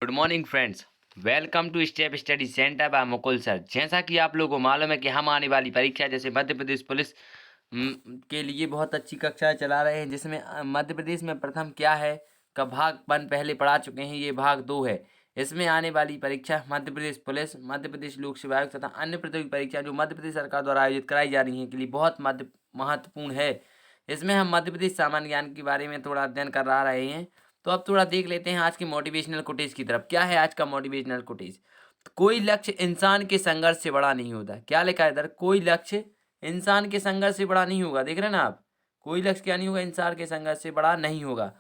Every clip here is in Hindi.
Good morning friends, welcome to Step Study Centre by Mukul sir. जैसा कि आप लोगों को मालूम है कि हम आने वाली परीक्षा जैसे मध्य प्रदेश पुलिस के लिए बहुत अच्छी कक्षाएं चला रहे हैं, जिसमें मध्य प्रदेश में प्रथम क्या है का भाग 1 पहले पढ़ा चुके हैं, ये भाग 2 है। इसमें आने वाली परीक्षा मध्य प्रदेश पुलिस, मध्य प्रदेश लोक सेवा आयोग तथा अन्य प्रतियोगी परीक्षा जो मध्य प्रदेश सरकार द्वारा आयोजित कराई जा रही हैं के लिए बहुत महत्वपूर्ण है। इसमें हम मध्य प्रदेश सामान्य ज्ञान के बारे में थोड़ा अध्ययन कर रहे हैं। तो अब थोड़ा देख लेते हैं आज की मोटिवेशनल कोटेज की तरफ। क्या है आज का मोटिवेशनल कोटेज? कोई लक्ष्य इंसान के संघर्ष से बड़ा नहीं होता। क्या लिखा है इधर? कोई लक्ष्य इंसान के संघर्ष से बड़ा नहीं होगा। देख रहे हैं ना आप? कोई लक्ष्य क्या नहीं होगा? इंसान के संघर्ष से बड़ा नहीं होगा।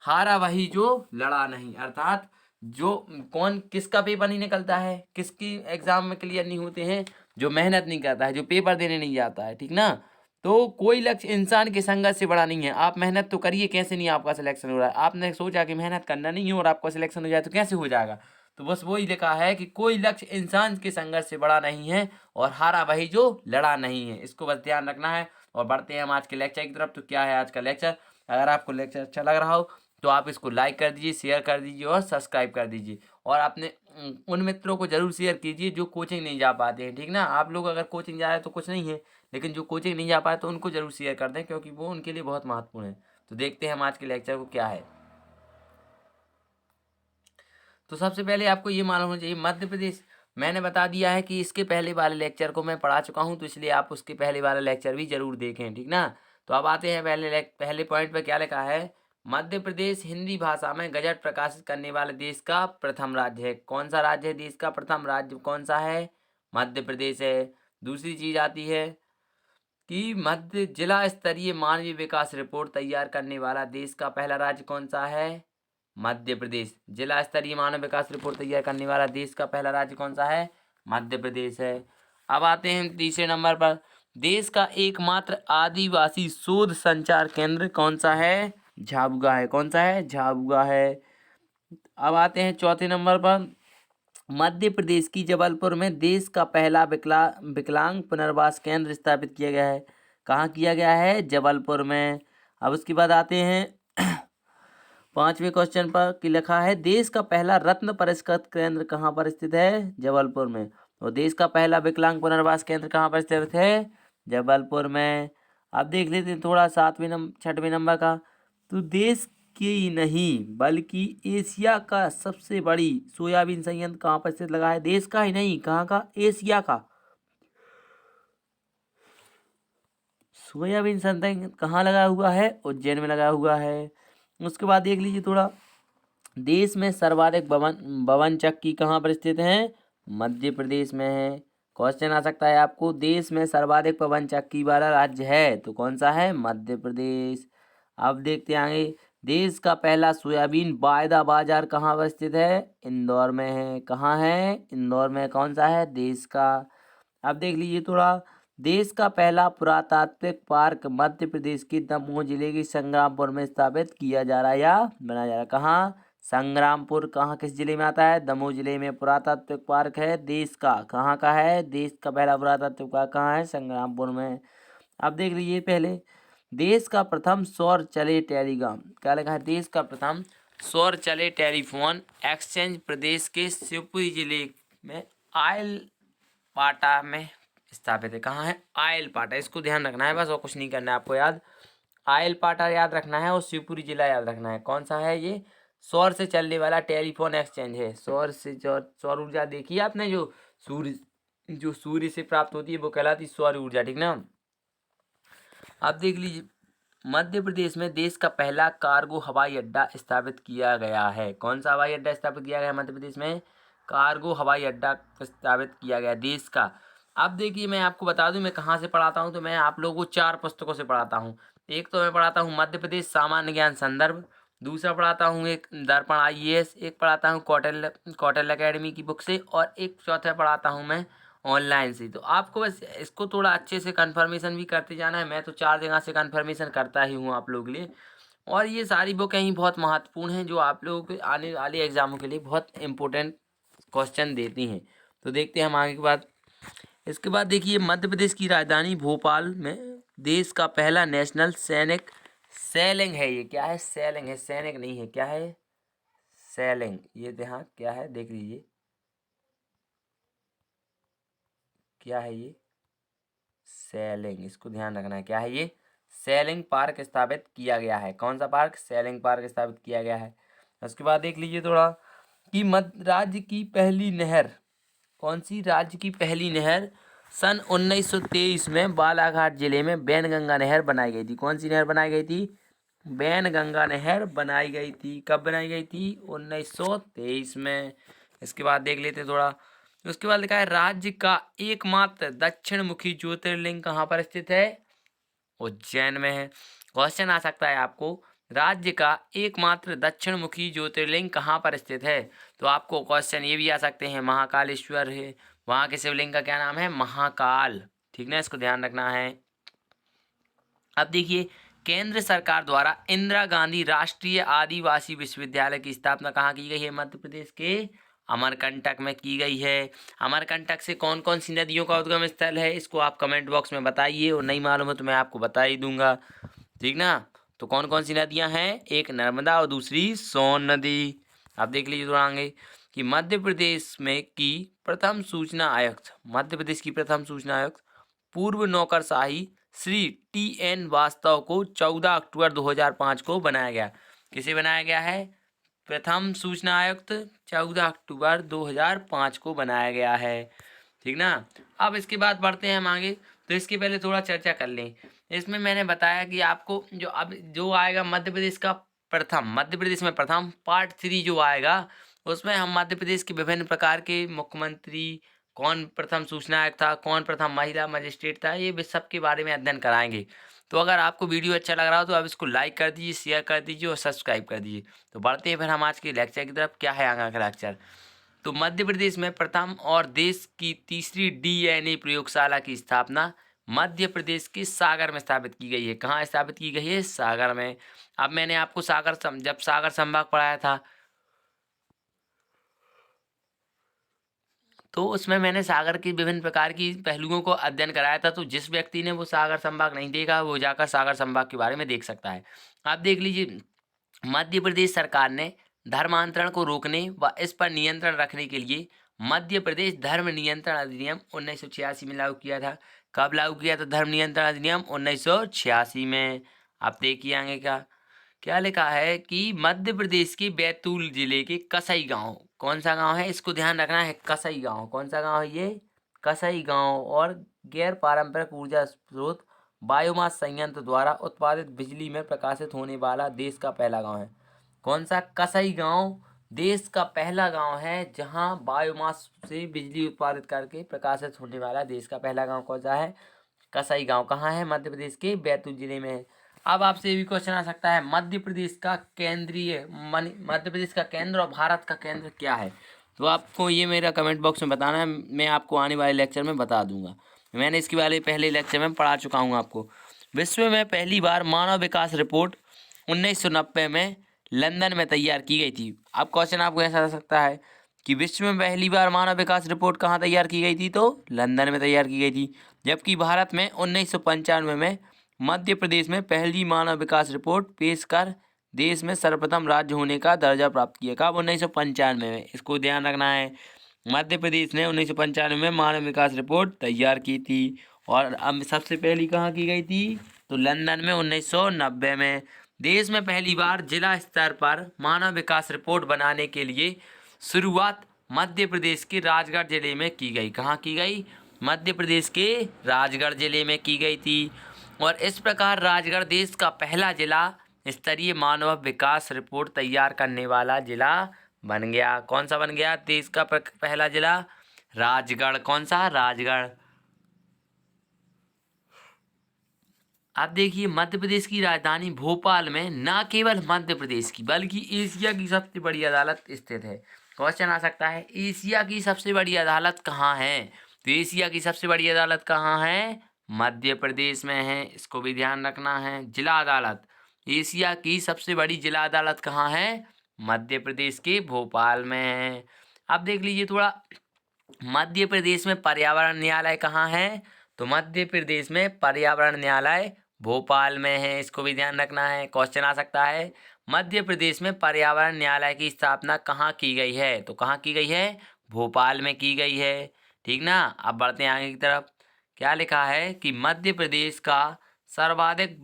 हारा वही जो लड़ा नहीं। अर्थात जो कौन किसका पेपर नहीं निकलता है, किसकी एग्जाम में क्लियर नहीं होते हैं, जो मेहनत नहीं करता है, जो पेपर देने नहीं जाता है, ठीक ना। तो कोई लक्ष्य इंसान के संघर्ष से बड़ा नहीं है। आप मेहनत तो करिए, कैसे नहीं आपका सिलेक्शन हो रहा है। आपने सोचा कि मेहनत करना नहीं है और आपका सिलेक्शन हो जाए तो कैसे हो जाएगा? तो बस वही लिखा है कि कोई लक्ष्य इंसान के संघर्ष से बड़ा नहीं है और हारा वही जो लड़ा नहीं है। इसको बस ध्यान रखना है। और बढ़ते हैं हम आज के लेक्चर की तरफ। तो क्या है आज का लेक्चर? अगर आपको लेक्चर अच्छा लग रहा हो तो आप इसको लाइक कर दीजिए, शेयर कर दीजिए और सब्सक्राइब कर दीजिए। और अपने उन मित्रों को जरूर शेयर कीजिए जो कोचिंग नहीं जा पाते हैं, ठीक ना। आप लोग अगर कोचिंग जा रहे हैं तो कुछ नहीं है, लेकिन जो कोचिंग नहीं जा पाए तो उनको जरूर शेयर कर दें, क्योंकि वो उनके लिए बहुत महत्वपूर्ण है। तो देखते हैं हम आज के लेक्चर को क्या है। तो सबसे पहले आपको ये मालूम होना चाहिए मध्य प्रदेश। मैंने बता दिया है कि इसके पहले वाले लेक्चर को मैं पढ़ा चुका हूँ, तो इसलिए आप उसके पहले वाला लेक्चर भी जरूर देखें, ठीक ना। तो अब आते हैं पहले पॉइंट पे। क्या लिखा है? मध्य प्रदेश हिंदी भाषा में गजट प्रकाशित करने वाले देश का प्रथम राज्य है। कौन सा राज्य है? देश का प्रथम राज्य कौन सा है? मध्य प्रदेश है। दूसरी चीज आती है कि मध्य जिला स्तरीय मानवीय विकास रिपोर्ट तैयार करने वाला देश का पहला राज्य कौन सा है? मध्य प्रदेश। जिला स्तरीय मानव विकास रिपोर्ट तैयार करने वाला देश का पहला राज्य कौन सा है? मध्य प्रदेश है। अब आते हैं तीसरे नंबर पर। देश का एकमात्र आदिवासी शोध संचार केंद्र कौन सा है? झाबुआ है। कौन सा है? झाबुआ है। अब आते हैं चौथे नंबर पर। मध्य प्रदेश की जबलपुर में देश का पहला विकलांग पुनर्वास केंद्र स्थापित किया गया है। कहाँ किया गया है? जबलपुर में। अब उसके बाद आते हैं पांचवें क्वेश्चन पर कि लिखा है देश का पहला रत्न पुरस्कृत केंद्र कहाँ पर स्थित है? जबलपुर में। और देश का पहला विकलांग पुनर्वास केंद्र कहाँ पर स्थित है? जबलपुर में। अब देख लेते हैं थोड़ा छठवें नंबर का। तो देश के ही नहीं बल्कि एशिया का सबसे बड़ी सोयाबीन संयंत्र कहाँ पर स्थित लगा है? देश का ही नहीं, कहाँ का? एशिया का सोयाबीन संयंत्र कहाँ लगा हुआ है? उज्जैन में लगा हुआ है। उसके बाद देख लीजिए थोड़ा। देश में सर्वाधिक भवन चक्की कहाँ पर स्थित है? मध्य प्रदेश में है। क्वेश्चन आ सकता है आपको, देश में सर्वाधिक पवन चक्की वाला राज्य है तो कौन सा है? मध्य प्रदेश। अब देखते हैं आगे। देश का पहला सोयाबीन वायदा बाजार कहाँ पर स्थित है? इंदौर में है। कहाँ है? इंदौर में। कौन सा है? देश का। अब देख लीजिए थोड़ा। देश का पहला पुरातात्विक पार्क मध्य प्रदेश के दमोह जिले के संग्रामपुर में स्थापित किया जा रहा है या बनाया जा रहा है। कहाँ? संग्रामपुर। कहाँ किस जिले में आता है? दमोह जिले में पुरातात्विक पार्क है देश का। कहाँ का है? देश का पहला पुरातात्विक पार्क कहाँ है? संग्रामपुर में। अब देख लीजिए पहले। देश का प्रथम सौर चले टेलीग्राम। क्या लिखा है? देश का प्रथम सौर चले टेलीफोन एक्सचेंज प्रदेश के शिवपुरी जिले में आयल पाटा में स्थापित है। कहाँ है? आयल पाटा। इसको ध्यान रखना है बस, और कुछ नहीं करना है आपको याद। आयल पाटा याद रखना है और शिवपुरी जिला याद रखना है। कौन सा है ये? सौर से चलने वाला टेलीफोन एक्सचेंज है। सौर ऊर्जा देखी है आपने? जो सूर्य से प्राप्त होती है वो कहलाती सौर ऊर्जा, ठीक ना। अब देख लीजिए। मध्य प्रदेश में देश का पहला कार्गो हवाई अड्डा स्थापित किया गया है। कौन सा हवाई अड्डा स्थापित किया गया मध्य प्रदेश में? कार्गो हवाई अड्डा स्थापित किया गया देश का। अब देखिए मैं आपको बता दूं मैं कहाँ से पढ़ाता हूँ। तो मैं आप लोगों को 4 पुस्तकों से पढ़ाता हूँ। एक तो मैं पढ़ाता हूँ मध्य प्रदेश सामान्य ज्ञान संदर्भ, दूसरा पढ़ाता हूँ एक दर्पण आईएएस, एक पढ़ाता हूँ कौटिल्य एकेडमी की बुक से, और एक चौथा पढ़ाता हूँ मैं ऑनलाइन से। तो आपको बस इसको थोड़ा अच्छे से कंफर्मेशन भी करते जाना है। मैं तो 4 जगह से कंफर्मेशन करता ही हूँ आप लोगों के लिए। और ये सारी बुकें ही बहुत महत्वपूर्ण हैं जो आप लोगों के आने वाले एग्जामों के लिए बहुत इंपॉर्टेंट क्वेश्चन देती हैं। तो देखते हैं हम आगे की बात। इसके बाद देखिए मध्य प्रदेश की राजधानी भोपाल में देश का पहला नेशनल सैनिक सैलिंग है। ये क्या है? सैलिंग है, सैनिक नहीं है। क्या है? सेलिंग, ये ध्यान क्या है देख लीजिए, क्या है ये, सेलिंग, इसको ध्यान रखना है, क्या है ये, सेलिंग पार्क स्थापित किया गया है। कौन सा पार्क, सेलिंग पार्क स्थापित किया गया है। उसके बाद देख लीजिए थोड़ा कि मध्य राज्य की पहली नहर, कौन सी राज्य की पहली नहर, सन 1923 में बालाघाट जिले में बैनगंगा नहर बनाई गई थी। कौन सी नहर बनाई गई थी, बैनगंगा नहर बनाई गई थी। कब बनाई गई थी, 1923 में। इसके बाद देख लेते थोड़ा, उसके बाद लिखा है राज्य का एकमात्र दक्षिण मुखी ज्योतिर्लिंग कहाँ पर स्थित है, उज्जैन में है। क्वेश्चन आ सकता है आपको, राज्य का एकमात्र दक्षिण मुखी ज्योतिर्लिंग कहाँ पर स्थित है, तो आपको क्वेश्चन ये भी आ सकते हैं, महाकालेश्वर है, वहाँ के शिवलिंग का क्या नाम है, महाकाल, ठीक ना, इसको ध्यान रखना है। अब देखिए, केंद्र सरकार द्वारा इंदिरा गांधी राष्ट्रीय आदिवासी विश्वविद्यालय की स्थापना कहाँ की गई है, मध्य प्रदेश के अमरकंटक में की गई है। अमरकंटक से कौन कौन सी नदियों का उद्गम स्थल है, इसको आप कमेंट बॉक्स में बताइए, और नहीं मालूम है तो मैं आपको बता ही दूंगा, ठीक ना। तो कौन कौन सी नदियां हैं, एक नर्मदा और दूसरी सोन नदी। आप देख लीजिए थोड़ा आगे कि मध्य प्रदेश में की प्रथम सूचना आयुक्त, मध्य प्रदेश की प्रथम सूचना आयुक्त पूर्व नौकरशाही श्री TN वास्तव को 14 अक्टूबर 2005 को बनाया गया। किसे बनाया गया है, प्रथम सूचना आयुक्त 14 अक्टूबर 2005 को बनाया गया है, ठीक ना। अब इसके बाद बढ़ते हैं हम आगे, तो इसके पहले थोड़ा चर्चा कर लें। इसमें मैंने बताया कि आपको जो आएगा मध्य प्रदेश का प्रथम, मध्य प्रदेश में प्रथम पार्ट 3 जो आएगा, उसमें हम मध्य प्रदेश के विभिन्न प्रकार के मुख्यमंत्री, कौन प्रथम सूचना आयुक्त था, कौन प्रथम महिला मजिस्ट्रेट था, ये सब के बारे में अध्ययन कराएंगे। तो अगर आपको वीडियो अच्छा लग रहा हो तो आप इसको लाइक कर दीजिए, शेयर कर दीजिए और सब्सक्राइब कर दीजिए। तो बढ़ते हैं फिर हम आज के लेक्चर की तरफ। क्या है आगे का लेक्चर, तो मध्य प्रदेश में प्रथम और देश की तीसरी DNA प्रयोगशाला की स्थापना मध्य प्रदेश के सागर में स्थापित की गई है। कहाँ स्थापित की गई है, सागर में। अब मैंने आपको जब सागर संभाग पढ़ाया था, तो उसमें मैंने सागर की विभिन्न प्रकार की पहलुओं को अध्ययन कराया था। तो जिस व्यक्ति ने वो सागर संभाग नहीं देखा, वो जाकर सागर संभाग के बारे में देख सकता है। आप देख लीजिए, मध्य प्रदेश सरकार ने धर्मांतरण को रोकने व इस पर नियंत्रण रखने के लिए मध्य प्रदेश धर्म नियंत्रण अधिनियम 1986 में लागू किया था। कब लागू किया था धर्म नियंत्रण अधिनियम, 1986 में। आप देखिए आगे क्या लिखा है कि मध्य प्रदेश के बैतूल जिले के कसई गांव, कौन सा गांव है, इसको ध्यान रखना है, कसई गांव, कौन सा गांव है ये, कसई गांव, और गैर पारंपरिक ऊर्जा स्रोत बायोमास संयंत्र द्वारा उत्पादित बिजली में प्रकाशित होने वाला देश का पहला गांव है। कौन सा, कसई गांव देश का पहला गांव है जहां बायोमास से बिजली उत्पादित करके प्रकाशित होने वाला देश का पहला गांव कौन सा है, कसई गांव। कहाँ है, मध्य प्रदेश के बैतूल जिले में है। अब आपसे ये भी क्वेश्चन आ सकता है, मध्य प्रदेश का मध्य प्रदेश का केंद्र और भारत का केंद्र क्या है, तो आपको ये मेरा कमेंट बॉक्स में बताना है, मैं आपको आने वाले लेक्चर में बता दूंगा। मैंने इसके बारे पहले लेक्चर में पढ़ा चुका हूँ आपको। विश्व में पहली बार मानव विकास रिपोर्ट 1990 में लंदन में तैयार की गई थी। अब क्वेश्चन आपको ऐसा आ सकता है कि विश्व में पहली बार मानव विकास रिपोर्ट कहाँ तैयार की गई थी, तो लंदन में तैयार की गई थी। जबकि भारत में 1995 में मध्य प्रदेश में पहली मानव विकास रिपोर्ट पेश कर देश में सर्वप्रथम राज्य होने का दर्जा प्राप्त किया। कब, 1995 में, इसको ध्यान रखना है। मध्य प्रदेश ने 1995 में मानव विकास रिपोर्ट तैयार की थी, और अब सबसे पहली कहाँ की गई थी, तो लंदन में 1990 में। देश में पहली बार जिला स्तर पर मानव विकास रिपोर्ट बनाने के लिए शुरुआत मध्य प्रदेश के राजगढ़ जिले में की गई। कहाँ की गई, मध्य प्रदेश के राजगढ़ जिले में की गई थी। और इस प्रकार राजगढ़ देश का पहला जिला स्तरीय मानव विकास रिपोर्ट तैयार करने वाला जिला बन गया। कौन सा बन गया, देश का पहला जिला, राजगढ़। कौन सा, राजगढ़। अब देखिए, मध्य प्रदेश की राजधानी भोपाल में न केवल मध्य प्रदेश की बल्कि एशिया की सबसे बड़ी अदालत स्थित है। क्वेश्चन आ सकता है, एशिया की सबसे बड़ी अदालत कहाँ है, तो एशिया की सबसे बड़ी अदालत कहाँ है, मध्य प्रदेश में है। इसको भी ध्यान रखना है। जिला अदालत, एशिया की सबसे बड़ी जिला अदालत कहाँ है, मध्य प्रदेश के भोपाल में है। अब देख लीजिए थोड़ा, मध्य प्रदेश में पर्यावरण न्यायालय कहाँ है, तो मध्य प्रदेश में पर्यावरण न्यायालय भोपाल में है। इसको भी ध्यान रखना है, क्वेश्चन आ सकता है। मध्य प्रदेश में पर्यावरण न्यायालय की स्थापना कहाँ की गई है? तो कहाँ की गई है? भोपाल में की गई है। ठीक ना। अब बढ़ते हैं आगे की तरफ। क्या लिखा है कि मध्य प्रदेश का सर्वाधिक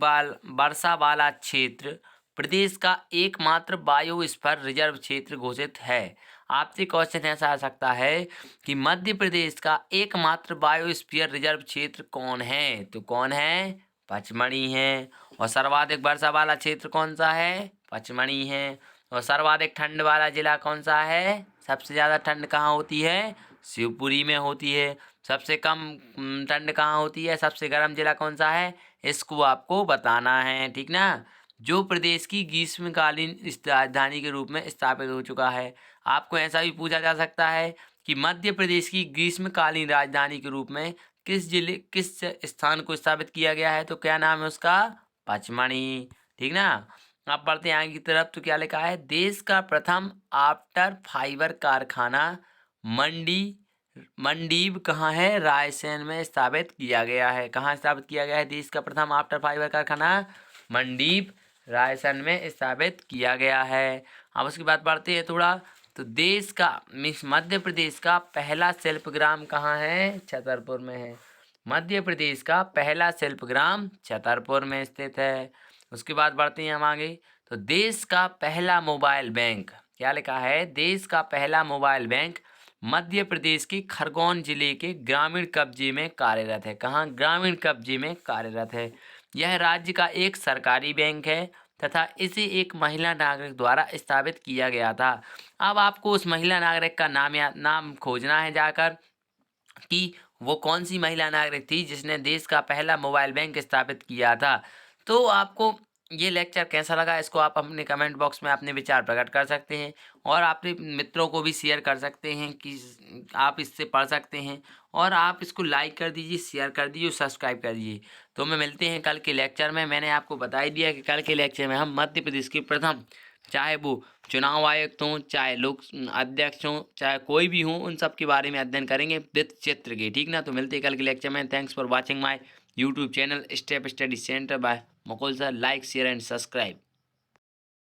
वर्षा वाला क्षेत्र प्रदेश का एकमात्र बायोस्फीयर रिजर्व क्षेत्र घोषित है। आपसे क्वेश्चन ऐसा आ सकता है कि मध्य प्रदेश का एकमात्र बायोस्फीयर रिजर्व क्षेत्र कौन है? तो कौन है? पचमढ़ी है। और सर्वाधिक वर्षा वाला क्षेत्र कौन सा है? पचमढ़ी है। और सर्वाधिक ठंड वाला जिला कौन सा है? सबसे ज़्यादा ठंड कहाँ होती है? शिवपुरी में होती है। सबसे कम ठंड कहाँ होती है? सबसे गर्म जिला कौन सा है? इसको आपको बताना है। ठीक ना। जो प्रदेश की ग्रीष्मकालीन राजधानी के रूप में स्थापित हो चुका है। आपको ऐसा भी पूछा जा सकता है कि मध्य प्रदेश की ग्रीष्मकालीन राजधानी के रूप में किस स्थान को स्थापित किया गया है? तो क्या नाम है उसका? पचमढ़ी। ठीक ना। अब बढ़ते हैं आगे की तरफ। तो क्या लिखा है? देश का प्रथम आफ्टर फाइबर कारखाना मंडीब कहाँ है? रायसेन में स्थापित किया गया है। कहाँ स्थापित किया गया है देश का प्रथम आफ्टर फाइबर कारखाना? मंडीब, रायसेन में स्थापित किया गया है। अब उसके बाद बढ़ते हैं थोड़ा। तो देश का मध्य प्रदेश का पहला शिल्पग्राम कहाँ है? छतरपुर में है। मध्य प्रदेश का पहला शिल्पग्राम छतरपुर में स्थित है। उसके बाद बढ़ते हैं हम आगे। तो देश का पहला मोबाइल बैंक, क्या लिखा है? देश का पहला मोबाइल बैंक मध्य प्रदेश के खरगोन जिले के ग्रामीण कब्जे में कार्यरत है। कहाँ? ग्रामीण कब्जे में कार्यरत है। यह राज्य का एक सरकारी बैंक है तथा इसे एक महिला नागरिक द्वारा स्थापित किया गया था। अब आपको उस महिला नागरिक का नाम खोजना है जाकर कि वो कौन सी महिला नागरिक थी जिसने देश का पहला मोबाइल बैंक स्थापित किया था। तो आपको ये लेक्चर कैसा लगा, इसको आप अपने कमेंट बॉक्स में अपने विचार प्रकट कर सकते हैं और अपने मित्रों को भी शेयर कर सकते हैं कि आप इससे पढ़ सकते हैं। और आप इसको लाइक कर दीजिए, शेयर कर दीजिए, सब्सक्राइब कर दीजिए। तो मैं मिलते हैं कल के लेक्चर में। मैंने आपको बता ही दिया कि कल के लेक्चर में हम मध्य प्रदेश के प्रथम, चाहे वो चुनाव आयुक्त हों, चाहे लोक अध्यक्ष हों, चाहे कोई भी हों, उन सब के बारे में अध्ययन करेंगे वित्त चित्र के। ठीक ना। तो मिलते हैं कल के लेक्चर में। Thanks for watching my YouTube channel Step Study Centre by Mukul sir. Like share and subscribe.